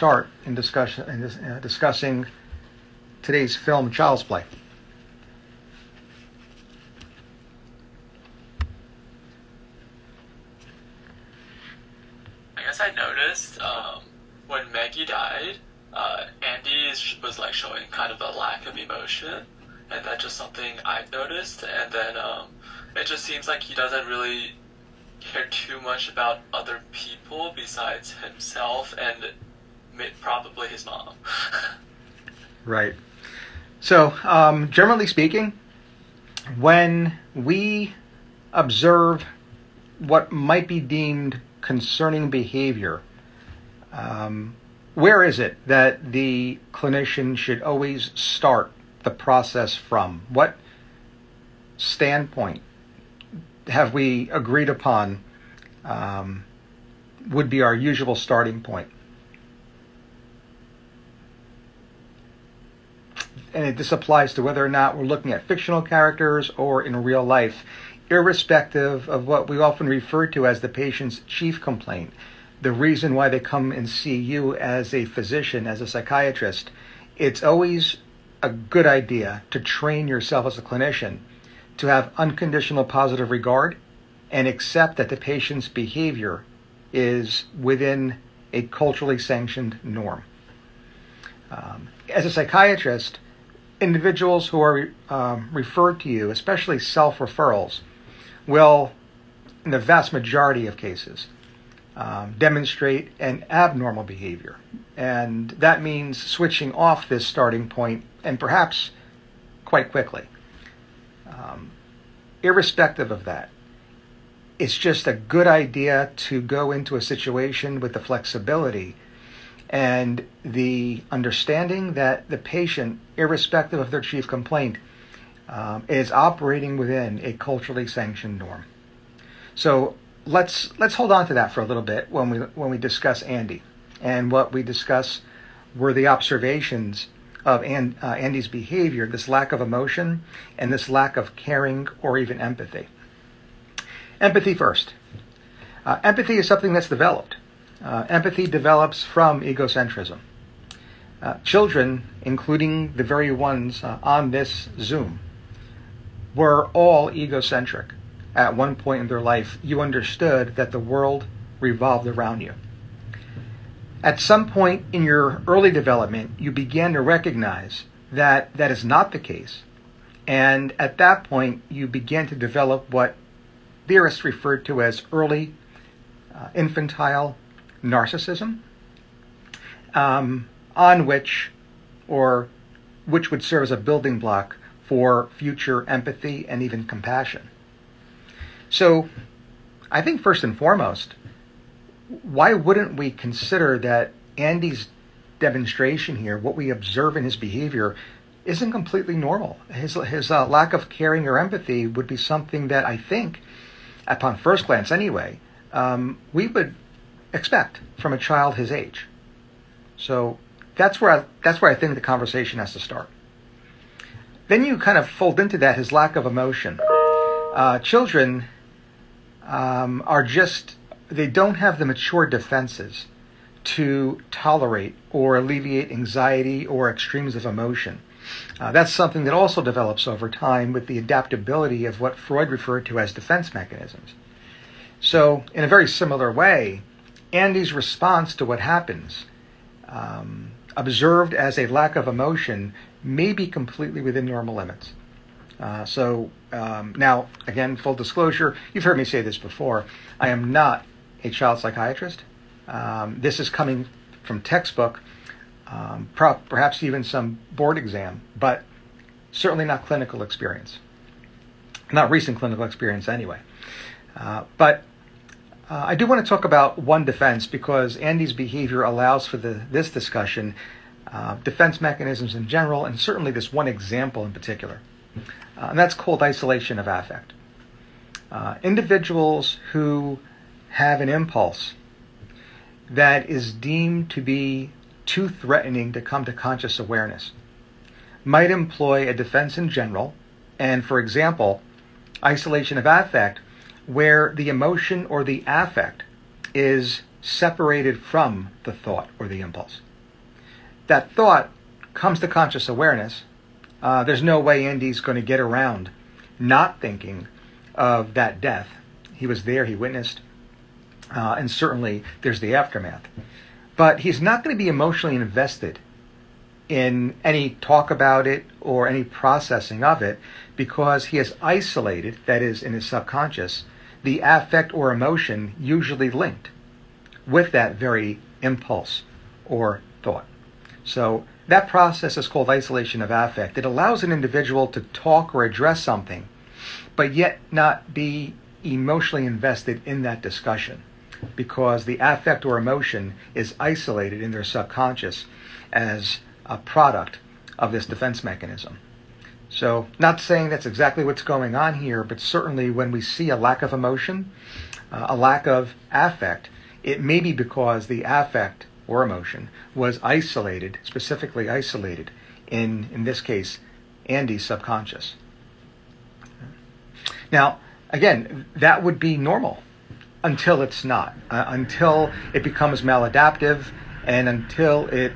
start in discussing today's film, Child's Play? I guess I noticed when Maggie died, Andy was like showing kind of a lack of emotion, and that's just something I've noticed. And then it just seems like he doesn't really care too much about other people besides himself and probably his mom. Right. So, generally speaking, when we observe what might be deemed concerning behavior, where is it that the clinician should always start the process from? What standpoint have we agreed upon would be our usual starting point? And this applies to whether or not we're looking at fictional characters or in real life, irrespective of what we often refer to as the patient's chief complaint. The reason why they come and see you as a physician, as a psychiatrist, it's always a good idea to train yourself as a clinician to have unconditional positive regard and accept that the patient's behavior is within a culturally sanctioned norm. As a psychiatrist, individuals who are referred to you, especially self-referrals, will, in the vast majority of cases, demonstrate an abnormal behavior. And that means switching off this starting point, and perhaps quite quickly. Irrespective of that, it's just a good idea to go into a situation with the flexibility and the understanding that the patient, irrespective of their chief complaint, is operating within a culturally sanctioned norm. So let's hold on to that for a little bit when we discuss Andy. And what we discuss were the observations of Andy's behavior, this lack of emotion and this lack of caring or even empathy. Empathy first. Empathy is something that's developed. Empathy develops from egocentrism. Children, including the very ones on this Zoom, were all egocentric. At one point in their life, you understood that the world revolved around you. At some point in your early development, you began to recognize that that is not the case. And at that point, you began to develop what theorists referred to as early infantile narcissism, which would serve as a building block for future empathy and even compassion. So I think first and foremost, why wouldn't we consider that Andy's demonstration here, what we observe in his behavior, isn't completely normal? His lack of caring or empathy would be something that I think, upon first glance anyway, we would expect from a child his age. So that's where I think the conversation has to start. Then you kind of fold into that his lack of emotion. Children they don't have the mature defenses to tolerate or alleviate anxiety or extremes of emotion. That's something that also develops over time with the adaptability of what Freud referred to as defense mechanisms. So in a very similar way, Andy's response to what happens, observed as a lack of emotion, may be completely within normal limits. Now, again, full disclosure, you've heard me say this before, I am not a child psychiatrist. This is coming from textbook, perhaps even some board exam, but certainly not clinical experience. Not recent clinical experience anyway. But I do want to talk about one defense because Andy's behavior allows for this discussion, defense mechanisms in general, and certainly this one example in particular. And that's called isolation of affect. Individuals who have an impulse that is deemed to be too threatening to come to conscious awareness might employ a defense in general, and for example, isolation of affect, where the emotion or the affect is separated from the thought or the impulse. that thought comes to conscious awareness, there's no way Andy's going to get around not thinking of that death. He was there, he witnessed, and certainly there's the aftermath. But he's not going to be emotionally invested in any talk about it or any processing of it, because he has isolated, that is, in his subconscious, the affect or emotion usually linked with that very impulse or thought. So that process is called isolation of affect. It allows an individual to talk or address something, but yet not be emotionally invested in that discussion, because the affect or emotion is isolated in their subconscious as a product of this defense mechanism. So, not saying that's exactly what's going on here, but certainly when we see a lack of emotion, a lack of affect, it may be because the affect or emotion was isolated, specifically isolated, in this case, Andy's subconscious. Now, again, that would be normal until it's not, until it becomes maladaptive, and until it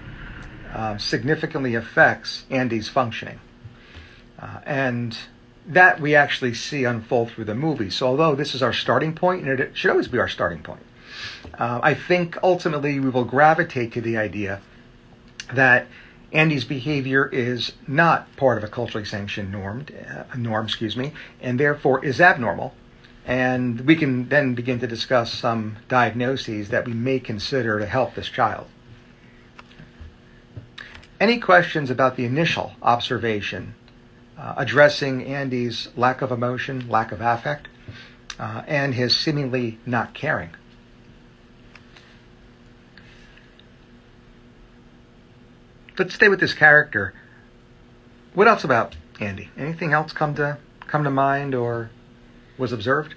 significantly affects Andy's functioning. And that we actually see unfold through the movie. So although this is our starting point, and it should always be our starting point, I think ultimately we will gravitate to the idea that Andy's behavior is not part of a culturally sanctioned norm, and therefore is abnormal. And we can then begin to discuss some diagnoses that we may consider to help this child. Any questions about the initial observation addressing Andy's lack of emotion, lack of affect, and his seemingly not caring? Let's stay with this character. What else about Andy? Anything else come to mind or was observed?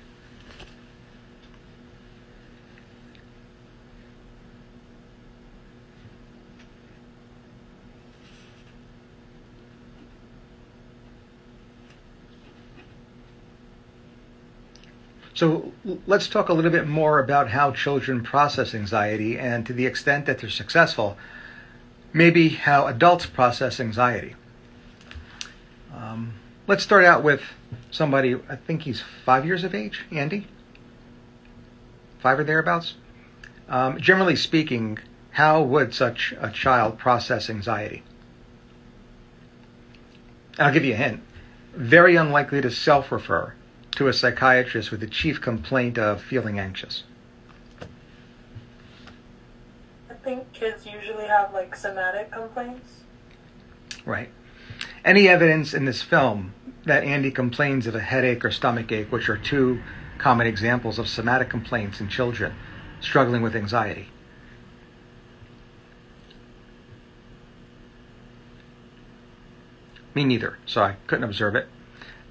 So let's talk a little bit more about how children process anxiety, and to the extent that they're successful, maybe how adults process anxiety. Let's start out with somebody, I think he's 5 years of age, Andy? 5 or thereabouts? Generally speaking, how would such a child process anxiety? I'll give you a hint. Very unlikely to self-refer to a psychiatrist with the chief complaint of feeling anxious. I think kids usually have like somatic complaints. Right. Any evidence in this film that Andy complains of a headache or stomach ache, which are two common examples of somatic complaints in children struggling with anxiety? Me neither, so I couldn't observe it.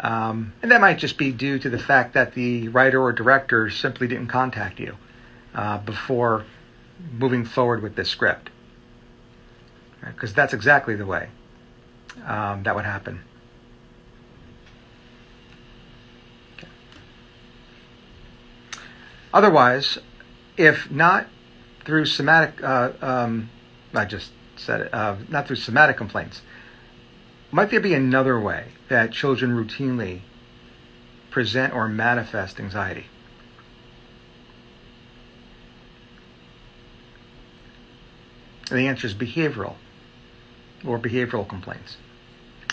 And that might just be due to the fact that the writer or director simply didn't contact you before moving forward with this script. Because that's exactly the way that would happen. Okay. Otherwise, if not through somatic, I just said it, not through somatic complaints, might there be another way that children routinely present or manifest anxiety? And the answer is behavioral or behavioral complaints.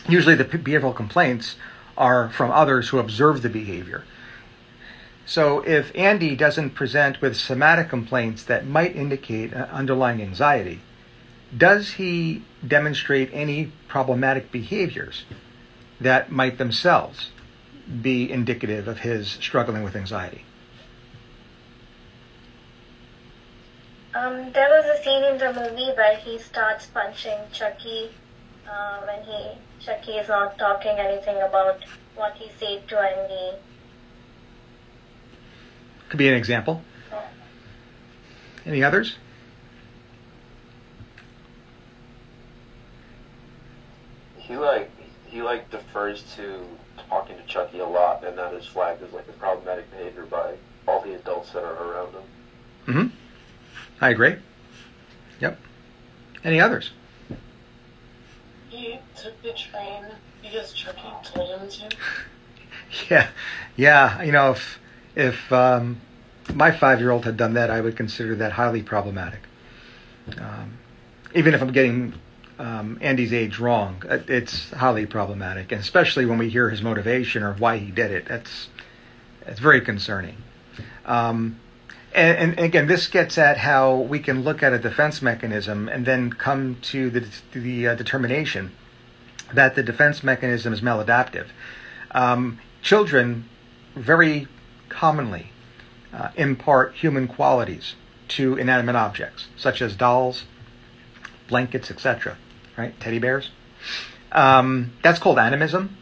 Usually the behavioral complaints are from others who observe the behavior. So if Andy doesn't present with somatic complaints that might indicate underlying anxiety, does he demonstrate any problematic behaviors that might themselves be indicative of his struggling with anxiety? There was a scene in the movie where he starts punching Chucky when Chucky is not talking anything about what he said to Andy. Could be an example. Yeah. Any others? He defers to talking to Chucky a lot, and that is flagged as like a problematic behavior by all the adults that are around him. I agree. Yep. Any others? he took the train because Chucky told him to. Yeah. You know, if my 5-year-old had done that, I would consider that highly problematic. Even if I'm getting Andy's age wrong, it's highly problematic, and especially when we hear his motivation or why he did it. It's very concerning. And again, this gets at how we can look at a defense mechanism and then come to the determination that the defense mechanism is maladaptive. Children very commonly impart human qualities to inanimate objects, such as dolls, blankets, etc. Right? Teddy bears. That's called animism,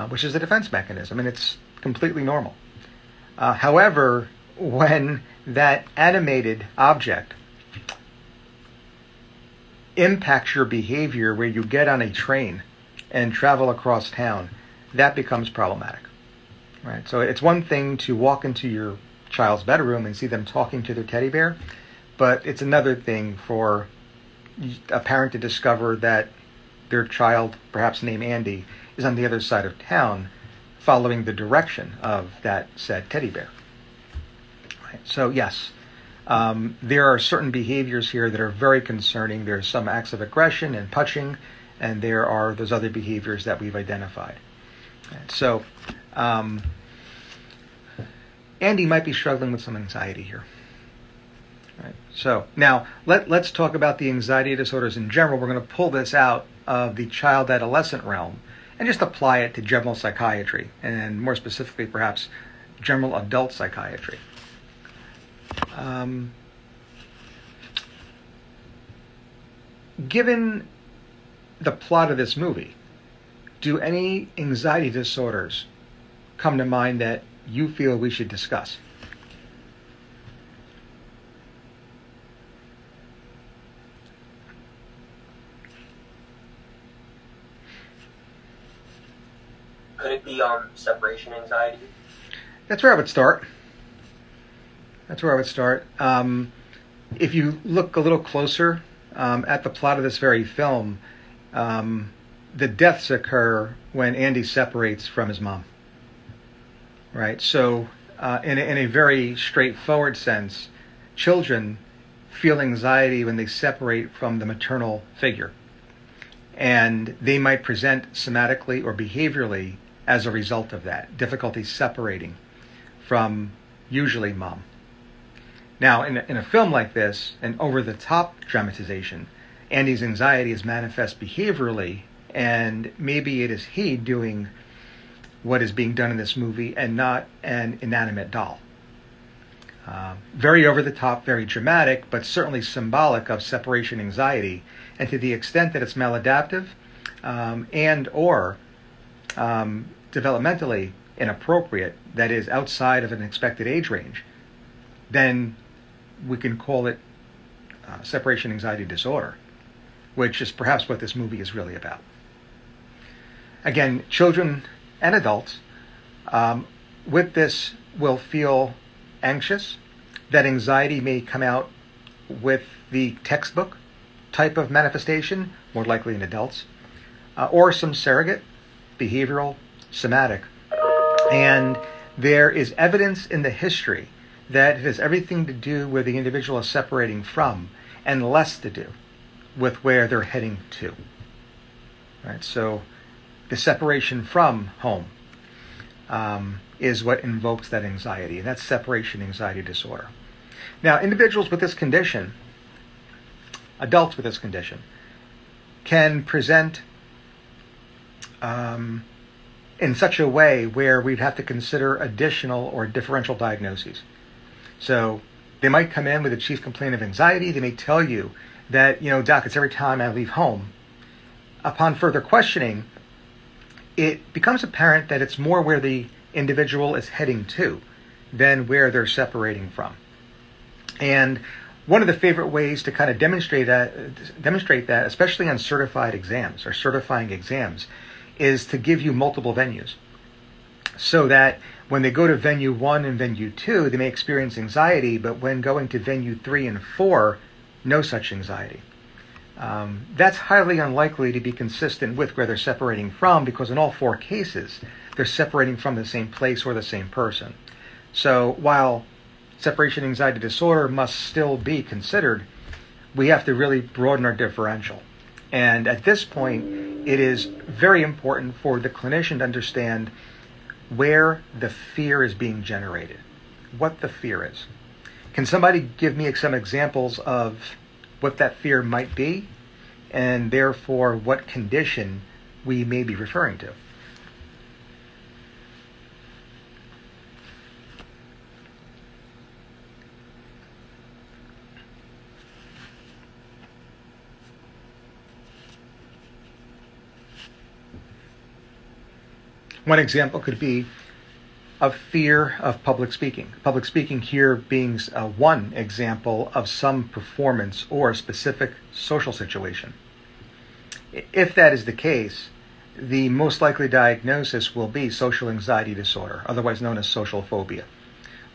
which is a defense mechanism, and it's completely normal. However, when that animated object impacts your behavior where you get on a train and travel across town, that becomes problematic. Right? So it's one thing to walk into your child's bedroom and see them talking to their teddy bear, but it's another thing for a parent to discover that their child, perhaps named Andy, is on the other side of town following the direction of that said teddy bear. Right? So yes, there are certain behaviors here that are very concerning. There's some acts of aggression and punching, and there are those other behaviors that we've identified. Right? So Andy might be struggling with some anxiety here. Right. So now let's talk about the anxiety disorders in general. We're going to pull this out of the child-adolescent realm and just apply it to general psychiatry, and more specifically, perhaps, general adult psychiatry. Given the plot of this movie, do any anxiety disorders come to mind that you feel we should discuss? Could it be separation anxiety? That's where I would start. If you look a little closer at the plot of this very film, the deaths occur when Andy separates from his mom. Right? So in a very straightforward sense, children feel anxiety when they separate from the maternal figure. And they might present somatically or behaviorally as a result of that, difficulty separating from usually mom. Now, in a film like this, an over-the-top dramatization, Andy's anxiety is manifest behaviorally, and maybe it is he doing what is being done in this movie and not an inanimate doll. Very over-the-top, very dramatic, but certainly symbolic of separation anxiety, and to the extent that it's maladaptive and or developmentally inappropriate, that is outside of an expected age range, then we can call it separation anxiety disorder, which is perhaps what this movie is really about. Again, children and adults with this will feel anxious. That anxiety may come out with the textbook type of manifestation, more likely in adults, or some surrogate, behavioral, somatic. And there is evidence in the history that it has everything to do with the individual is separating from and less to do with where they're heading to. Right? So the separation from home is what invokes that anxiety, and that's separation anxiety disorder. Now, individuals with this condition, adults with this condition, can present in such a way where we'd have to consider additional or differential diagnoses. So they might come in with a chief complaint of anxiety. They may tell you that, doc, it's every time I leave home. Upon further questioning, it becomes apparent that it's more where the individual is heading to than where they're separating from. And one of the favorite ways to kind of demonstrate that, especially on certified exams or certifying exams, is to give you multiple venues, so that when they go to venue 1 and venue 2, they may experience anxiety, but when going to venue 3 and 4, no such anxiety. that's highly unlikely to be consistent with where they're separating from, because in all 4 cases, they're separating from the same place or the same person. So while separation anxiety disorder must still be considered, we have to really broaden our differential. And at this point, it is very important for the clinician to understand where the fear is being generated, what the fear is. Can somebody give me some examples of what that fear might be, and therefore what condition we may be referring to? One example could be a fear of public speaking. Public speaking here being one example of some performance or specific social situation. If that is the case, the most likely diagnosis will be social anxiety disorder, otherwise known as social phobia,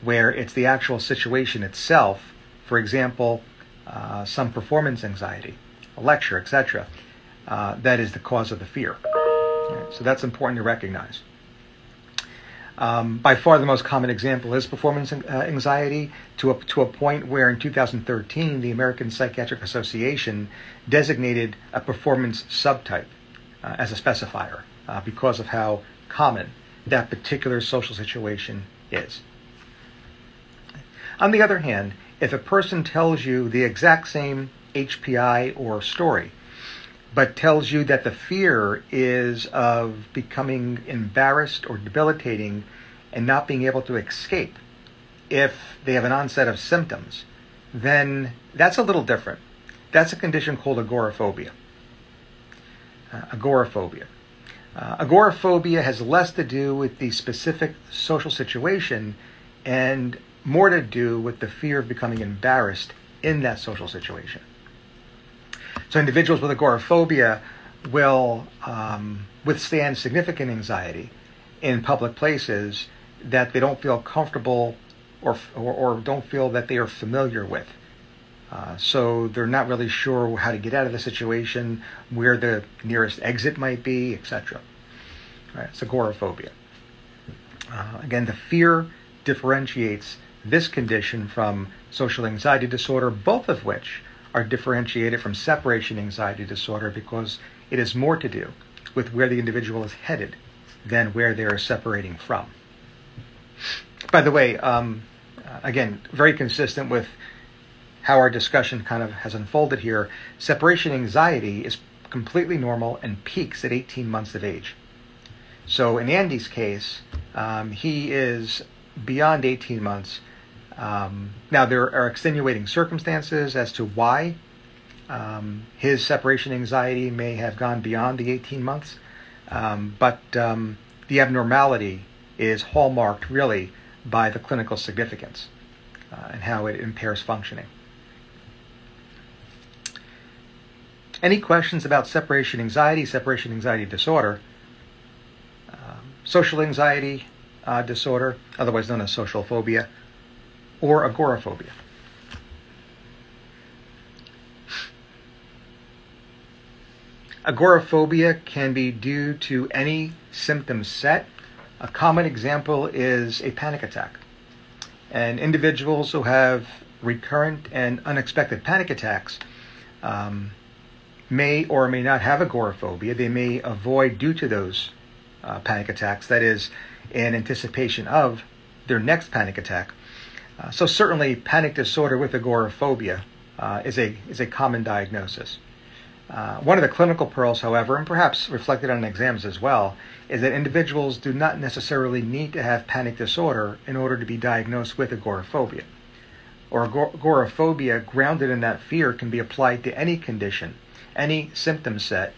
where it's the actual situation itself, for example, some performance anxiety, a lecture, etc., that is the cause of the fear. So that's important to recognize. By far the most common example is performance anxiety, to a point where in 2013 the American Psychiatric Association designated a performance subtype as a specifier because of how common that particular social situation is. On the other hand, if a person tells you the exact same HPI or story, but tells you that the fear is of becoming embarrassed or debilitating and not being able to escape if they have an onset of symptoms, then that's a little different. That's a condition called agoraphobia. Agoraphobia has less to do with the specific social situation and more to do with the fear of becoming embarrassed in that social situation. So individuals with agoraphobia will withstand significant anxiety in public places that they don't feel comfortable or don't feel that they are familiar with. So they're not really sure how to get out of the situation, where the nearest exit might be, etc. Right, it's agoraphobia. Again, the fear differentiates this condition from social anxiety disorder, both of which are differentiated from separation anxiety disorder because it has more to do with where the individual is headed than where they are separating from. By the way, again, very consistent with how our discussion kind of has unfolded here, separation anxiety is completely normal and peaks at 18 months of age. So in Andy's case, he is beyond 18 months. Now, there are extenuating circumstances as to why his separation anxiety may have gone beyond the 18 months, but the abnormality is hallmarked really by the clinical significance and how it impairs functioning. Any questions about separation anxiety disorder, social anxiety disorder, otherwise known as social phobia, or agoraphobia? Agoraphobia can be due to any symptom set. A common example is a panic attack. And individuals who have recurrent and unexpected panic attacks may or may not have agoraphobia. They may avoid due to those panic attacks, that is, in anticipation of their next panic attack. So certainly panic disorder with agoraphobia is a common diagnosis. One of the clinical pearls, however, and perhaps reflected on exams as well, is that individuals do not necessarily need to have panic disorder in order to be diagnosed with agoraphobia. Or agoraphobia, grounded in that fear, can be applied to any condition, any symptom set,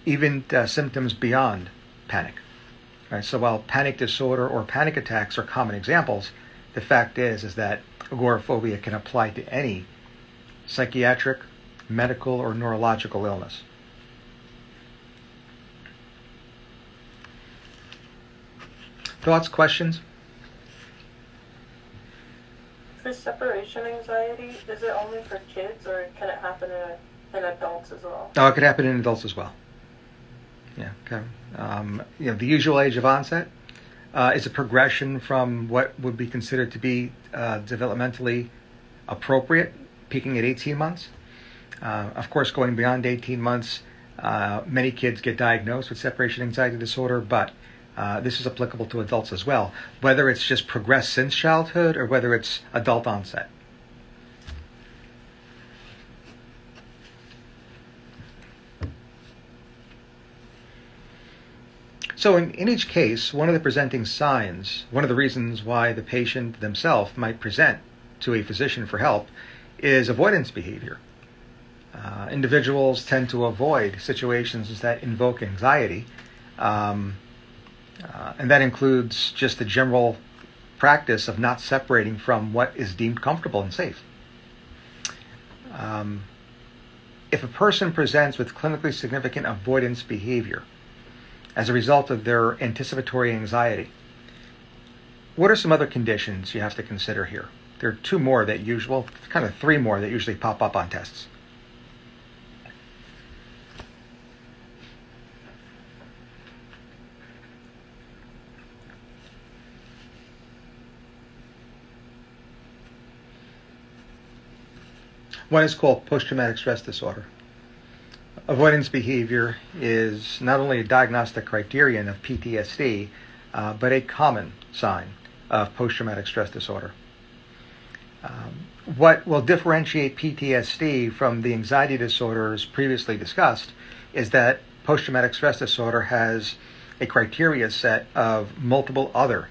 even symptoms beyond panic. Right, so while panic disorder or panic attacks are common examples, the fact is that agoraphobia can apply to any psychiatric, medical, or neurological illness. Thoughts, questions? For separation anxiety, is it only for kids or can it happen in in adults as well? Oh, it could happen in adults as well. Yeah. Okay. The usual age of onset is a progression from what would be considered to be developmentally appropriate, peaking at 18 months. Of course, going beyond 18 months, many kids get diagnosed with separation anxiety disorder, but this is applicable to adults as well, whether it's just progressed since childhood or whether it's adult onset. So in each case, one of the presenting signs, one of the reasons why the patient themselves might present to a physician for help is avoidance behavior. Individuals tend to avoid situations that invoke anxiety, and that includes just the general practice of not separating from what is deemed comfortable and safe. If a person presents with clinically significant avoidance behavior as a result of their anticipatory anxiety, what are some other conditions you have to consider here? There are three more that usually pop up on tests. One is called post-traumatic stress disorder. Avoidance behavior is not only a diagnostic criterion of PTSD, but a common sign of post-traumatic stress disorder. What will differentiate PTSD from the anxiety disorders previously discussed is that post-traumatic stress disorder has a criteria set of multiple other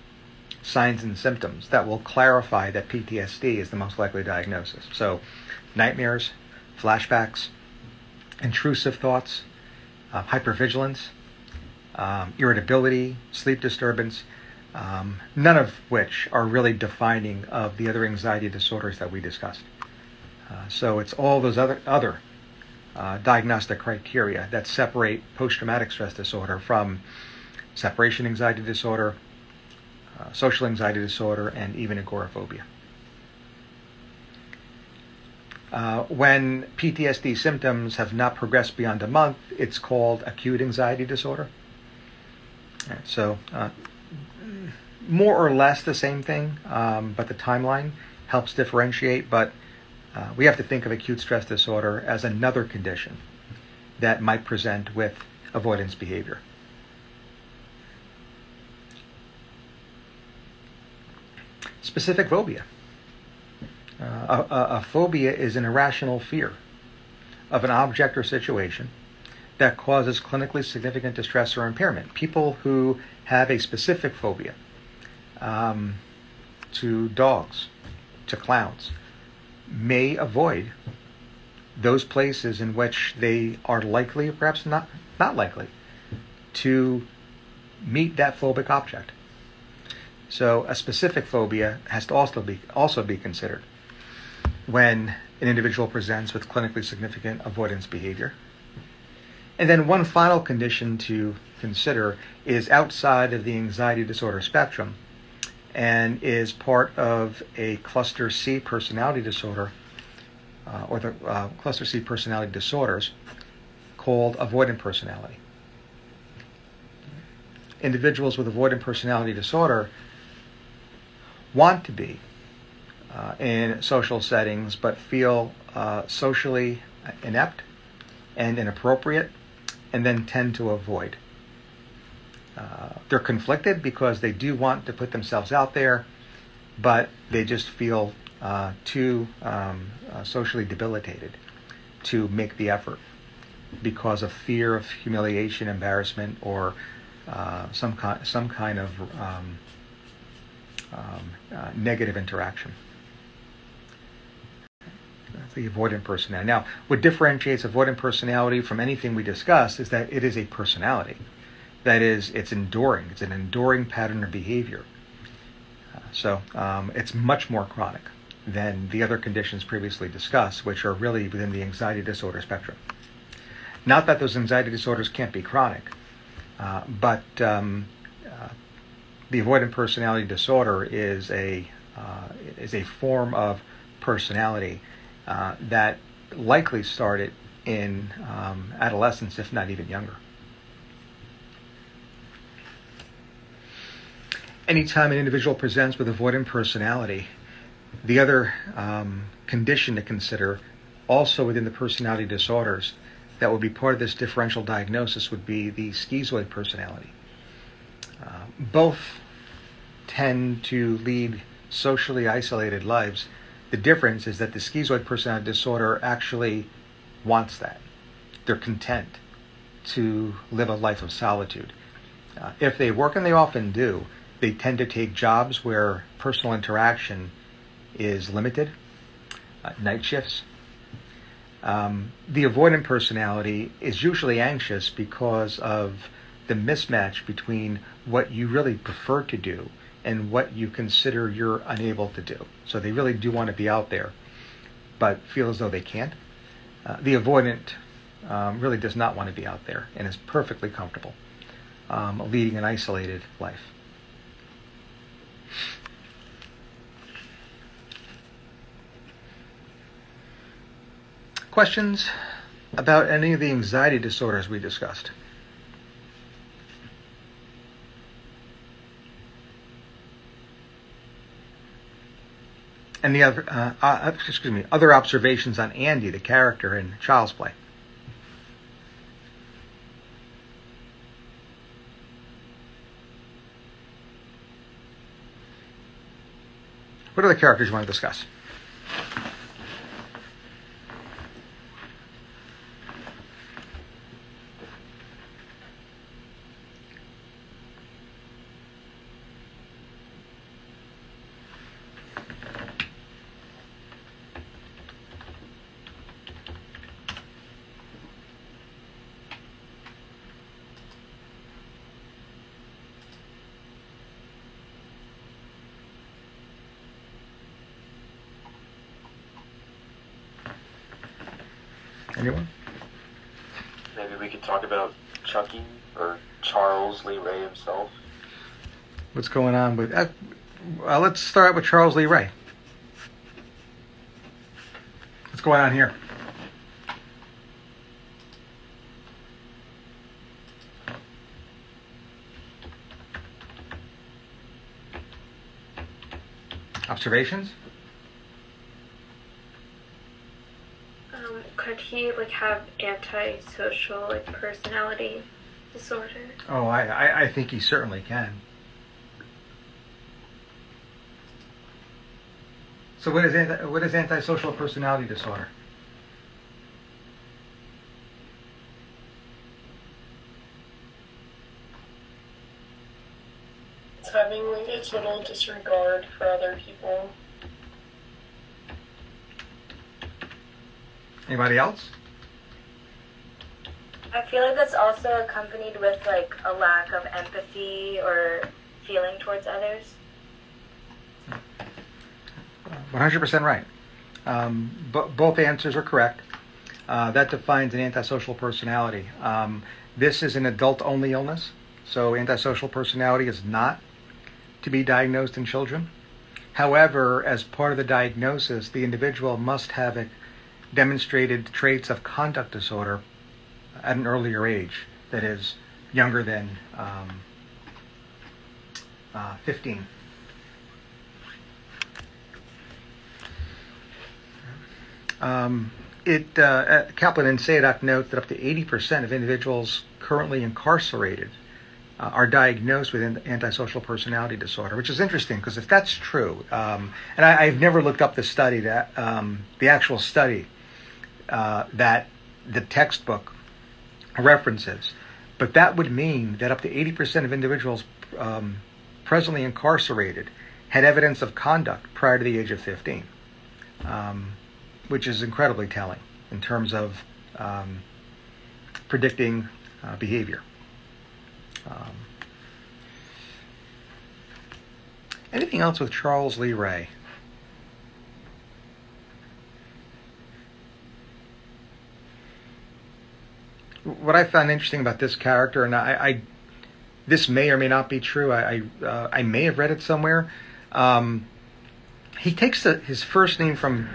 signs and symptoms that will clarify that PTSD is the most likely diagnosis. So, nightmares, flashbacks, intrusive thoughts, hypervigilance, irritability, sleep disturbance, none of which are really defining of the other anxiety disorders that we discussed. So it's all those other diagnostic criteria that separate post-traumatic stress disorder from separation anxiety disorder, social anxiety disorder, and even agoraphobia. When PTSD symptoms have not progressed beyond a month, it's called acute anxiety disorder. So more or less the same thing, but the timeline helps differentiate. But we have to think of acute stress disorder as another condition that might present with avoidance behavior. Specific phobia. A phobia is an irrational fear of an object or situation that causes clinically significant distress or impairment. People who have a specific phobia to dogs, to clowns, may avoid those places in which they are likely, or perhaps not likely, to meet that phobic object. So a specific phobia has to also be considered when an individual presents with clinically significant avoidance behavior. And then one final condition to consider is outside of the anxiety disorder spectrum and is part of a cluster C personality disorder, or the cluster C personality disorders, called avoidant personality. Individuals with avoidant personality disorder want to be in social settings, but feel socially inept and inappropriate, and then tend to avoid. They're conflicted because they do want to put themselves out there, but they just feel too socially debilitated to make the effort because of fear of humiliation, embarrassment, or some kind of negative interaction. That's the avoidant personality. Now, what differentiates avoidant personality from anything we discussed is that it is a personality. That is, it's enduring. It's an enduring pattern of behavior. So it's much more chronic than the other conditions previously discussed, which are really within the anxiety disorder spectrum. Not that those anxiety disorders can't be chronic, but the avoidant personality disorder is a form of personality that likely started in adolescence, if not even younger. Anytime an individual presents with avoidant personality, the other condition to consider, also within the personality disorders, that would be part of this differential diagnosis would be the schizoid personality. Both tend to lead socially isolated lives. The difference is that the schizoid personality disorder actually wants that. They're content to live a life of solitude. If they work, and they often do, they tend to take jobs where personal interaction is limited, night shifts. The avoidant personality is usually anxious because of the mismatch between what you really prefer to do and what you consider you're unable to do. So they really do want to be out there, but feel as though they can't. The avoidant really does not want to be out there and is perfectly comfortable leading an isolated life. Questions about any of the anxiety disorders we discussed? And the other observations on Andy, the character in Child's Play. What other characters you want to discuss? Anyone? Maybe we could talk about Chucky or Charles Lee Ray himself. What's going on with... let's start with Charles Lee Ray. What's going on here? Observations? Could he have antisocial personality disorder? Oh, I think he certainly can. So what is antisocial personality disorder? It's having a total disregard for other people. Anybody else? I feel like that's also accompanied with a lack of empathy or feeling towards others. 100% right. Both answers are correct. That defines an antisocial personality. This is an adult-only illness, so antisocial personality is not to be diagnosed in children. However, as part of the diagnosis, the individual must have demonstrated traits of conduct disorder at an earlier age, that is, younger than 15. Kaplan and Sadok note that up to 80% of individuals currently incarcerated are diagnosed with antisocial personality disorder, which is interesting because if that's true, and I've never looked up the study that the actual study that the textbook references, but that would mean that up to 80% of individuals presently incarcerated had evidence of conduct prior to the age of 15, which is incredibly telling in terms of predicting behavior. Anything else with Charles Lee Ray? What I found interesting about this character, and this may or may not be true. I may have read it somewhere. He takes his first name from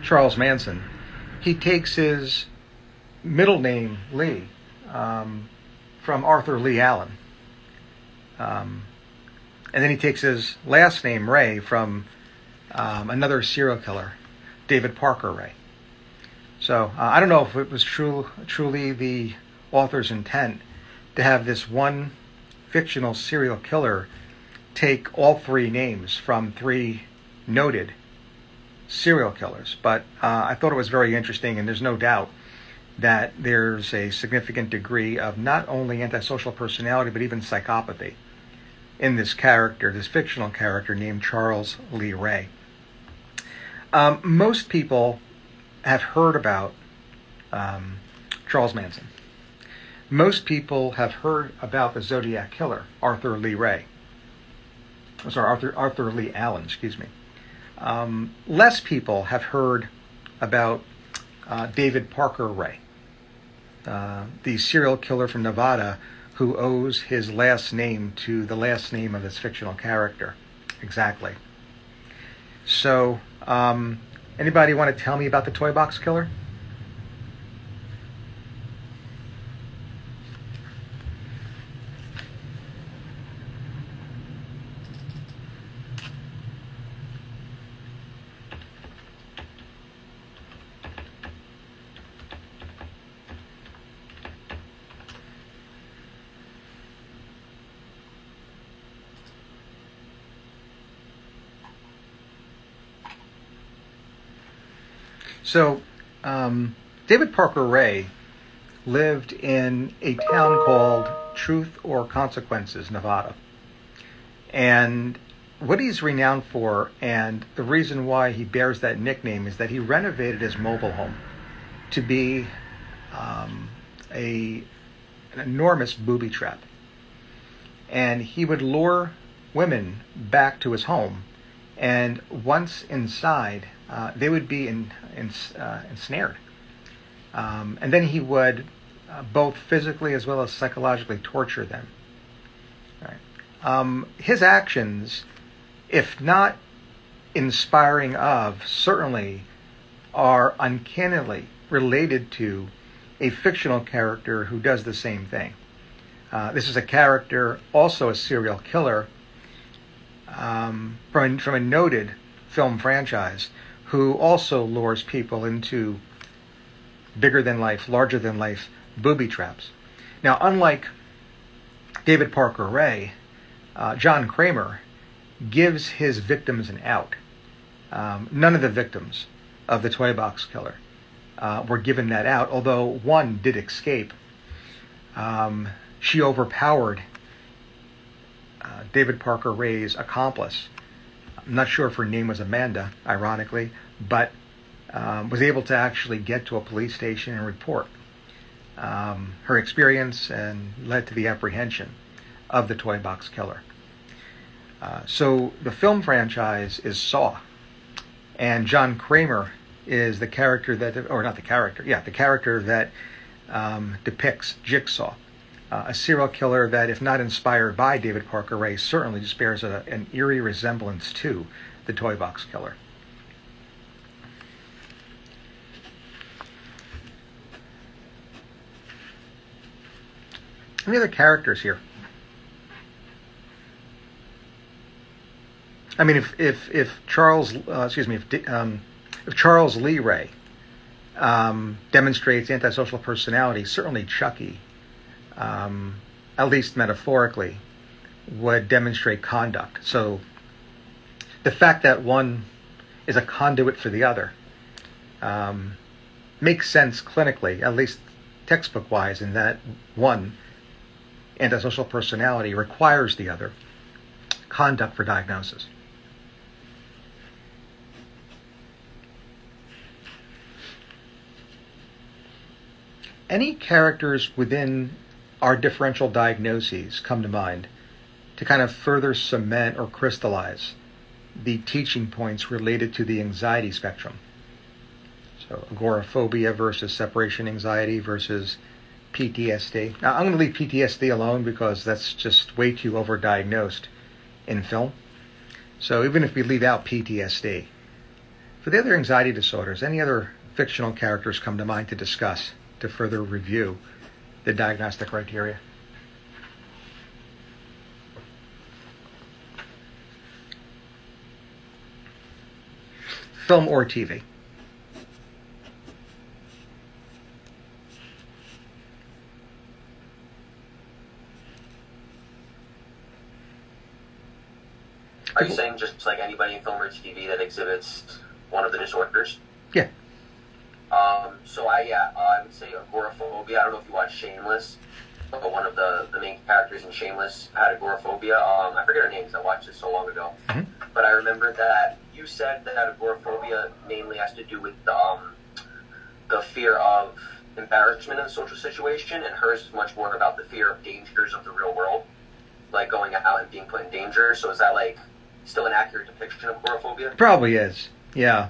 Charles Manson. He takes his middle name Lee from Arthur Lee Allen. And then he takes his last name, Ray, from another serial killer, David Parker Ray. So I don't know if it was truly the author's intent to have this one fictional serial killer take all three names from three noted serial killers. But I thought it was very interesting, and there's no doubt that there's a significant degree of not only antisocial personality, but even psychopathy in this character, this fictional character named Charles Lee Ray. Most people have heard about Charles Manson. Most people have heard about the Zodiac Killer, Arthur Lee Ray. I'm sorry, Arthur Lee Allen, excuse me. Less people have heard about David Parker Ray, the serial killer from Nevada who owes his last name to the last name of this fictional character. Exactly. So, anybody want to tell me about the Toy Box Killer? So, David Parker Ray lived in a town called Truth or Consequences, Nevada. And what he's renowned for, and the reason why he bears that nickname, is that he renovated his mobile home to be an enormous booby trap. And he would lure women back to his home, and once inside, they would be ensnared. And then he would both physically as well as psychologically torture them. All right. His actions, if not inspiring of, certainly are uncannily related to a fictional character who does the same thing. This is a character, also a serial killer, from a noted film franchise, who also lures people into bigger-than-life, larger-than-life booby traps. Now, unlike David Parker Ray, John Kramer gives his victims an out. None of the victims of the Toy Box Killer were given that out, although one did escape. She overpowered David Parker Ray's accomplice. I'm not sure if her name was Amanda, ironically, but was able to actually get to a police station and report her experience, and led to the apprehension of the Toy Box Killer. So the film franchise is Saw, and John Kramer is the character that, or not the character, the character that depicts Jigsaw, a serial killer that, if not inspired by David Parker Ray, certainly just bears an eerie resemblance to the Toy Box Killer. Any other characters here? I mean, if Charles, if Charles Lee Ray demonstrates antisocial personality, certainly Chucky, at least metaphorically, would demonstrate conduct. So the fact that one is a conduit for the other makes sense clinically, at least textbook-wise, in that one, antisocial personality, requires the other conduct for diagnosis. Any characters within our differential diagnoses come to mind to kind of further cement or crystallize the teaching points related to the anxiety spectrum? So agoraphobia versus separation anxiety versus PTSD. Now, I'm going to leave PTSD alone because that's just way too overdiagnosed in film. So even if we leave out PTSD, for the other anxiety disorders, any other fictional characters come to mind to discuss? to further review the diagnostic criteria. Film or TV? Are you saying just like anybody in film or TV that exhibits one of the disorders? Yeah. So I would say agoraphobia. I don't know if you watch Shameless, but one of the main characters in Shameless had agoraphobia. I forget her name because I watched it so long ago. Mm-hmm. But I remember that you said that agoraphobia mainly has to do with the fear of embarrassment in a social situation, and hers is much more about the fear of dangers of the real world, like going out and being put in danger. So is that like still an accurate depiction of agoraphobia? It probably is. Yeah,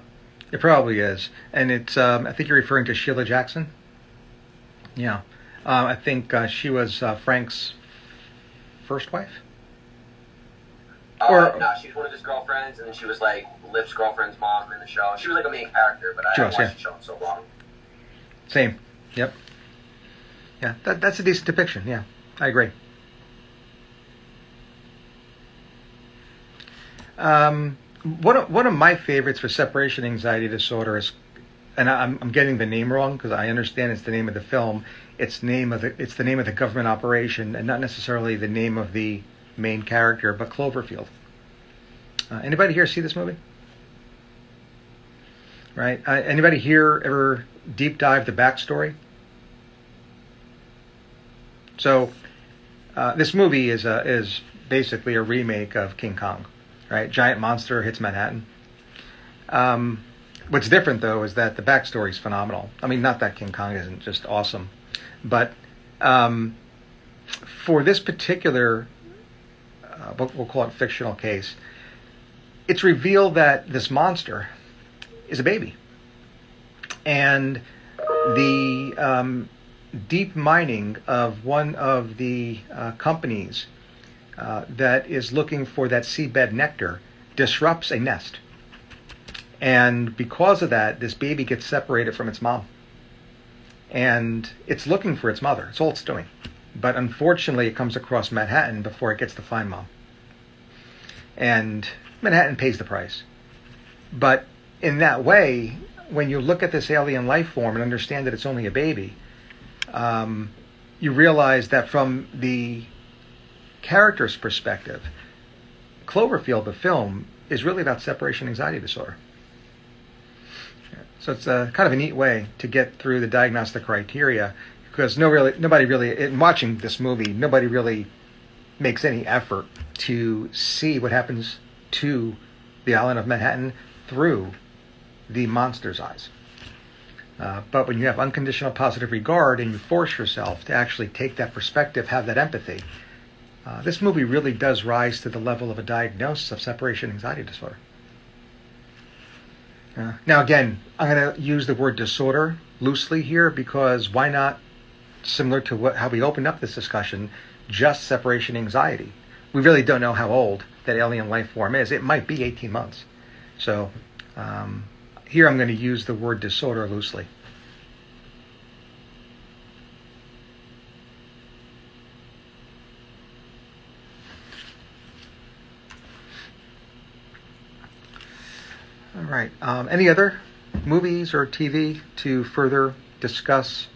it probably is. And it's, I think you're referring to Sheila Jackson. Yeah. I think she was Frank's first wife. No, she was one of his girlfriends, and then she was like Lip's girlfriend's mom in the show. She was like a main character, but I haven't watched the show in so long. Same. Yep. Yeah, that's a decent depiction. Yeah, I agree. One of my favorites for separation anxiety disorder is, and I'm getting the name wrong because I understand it's the name of the film. It's the name of the government operation, and not necessarily the name of the main character, but Cloverfield. Anybody here see this movie? Right? Anybody here ever deep dive the backstory? So this movie is basically a remake of King Kong. Right, giant monster hits Manhattan. What's different though is that the backstory is phenomenal. I mean, not that King Kong isn't just awesome, but for this particular, we'll call it fictional case, it's revealed that this monster is a baby, and the deep mining of one of the companies that is looking for that seabed nectar disrupts a nest. And because of that, this baby gets separated from its mom. And it's looking for its mother. That's all it's doing. But unfortunately, it comes across Manhattan before it gets to find mom. And Manhattan pays the price. But in that way, when you look at this alien life form and understand that it's only a baby, you realize that from the character's perspective, Cloverfield, the film, is really about separation anxiety disorder. So it's kind of a neat way to get through the diagnostic criteria, because nobody really, in watching this movie, nobody really makes any effort to see what happens to the island of Manhattan through the monster's eyes. But when you have unconditional positive regard and you force yourself to actually take that perspective, have that empathy, this movie really does rise to the level of a diagnosis of separation anxiety disorder. Now again, I'm going to use the word disorder loosely here, because why not, similar to how we opened up this discussion, just separation anxiety. We really don't know how old that alien life form is. It might be 18 months. So here I'm going to use the word disorder loosely. All right. Any other movies or TV to further discuss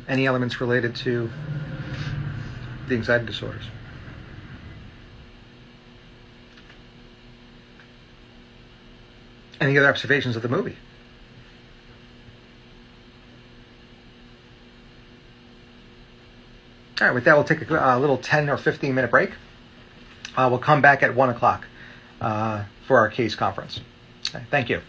any elements related to the anxiety disorders? Any other observations of the movie? All right, with that, we'll take a little 10 or 15-minute break. We'll come back at 1 o'clock for our case conference. Okay, thank you.